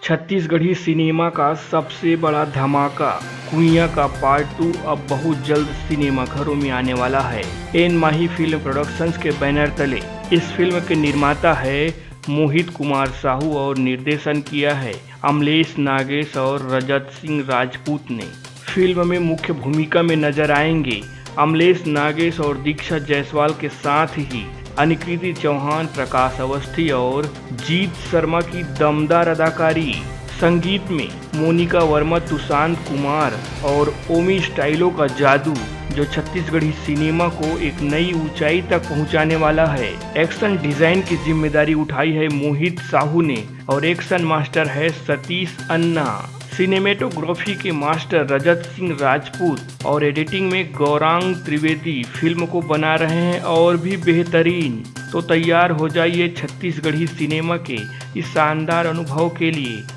Chhattisgarhi cinema का सबसे बड़ा धमाका कुइयां का पार्ट 2 अब बहुत जल्द सिनेमा घरों में आने वाला है। एन माही फिल्म प्रोडक्शंस के बैनर तले इस फिल्म के निर्माता है मोहित कुमार साहू और निर्देशन किया है अमलेश नागेश और रजत सिंह राजपूत ने। फिल्म में मुख्य भूमिका में नजर आएंगे अमलेश नागेश और दीक्षा जायसवाल के साथ ही अनिकृति चौहान, प्रकाश अवस्थी और जीत शर्मा की दमदार अदाकारी। संगीत में मोनिका वर्मा, तुषांत कुमार और ओमी स्टाइलो का जादू जो छत्तीसगढ़ी सिनेमा को एक नई ऊंचाई तक पहुंचाने वाला है। एक्शन डिजाइन की जिम्मेदारी उठाई है मोहित साहू ने और एक्शन मास्टर है सतीश अन्ना। सिनेमेटोग्राफी के मास्टर रजत सिंह राजपूत और एडिटिंग में गौरांग त्रिवेदी फिल्म को बना रहे हैं और भी बेहतरीन। तो तैयार हो जाइए छत्तीसगढ़ी सिनेमा के इस शानदार अनुभव के लिए।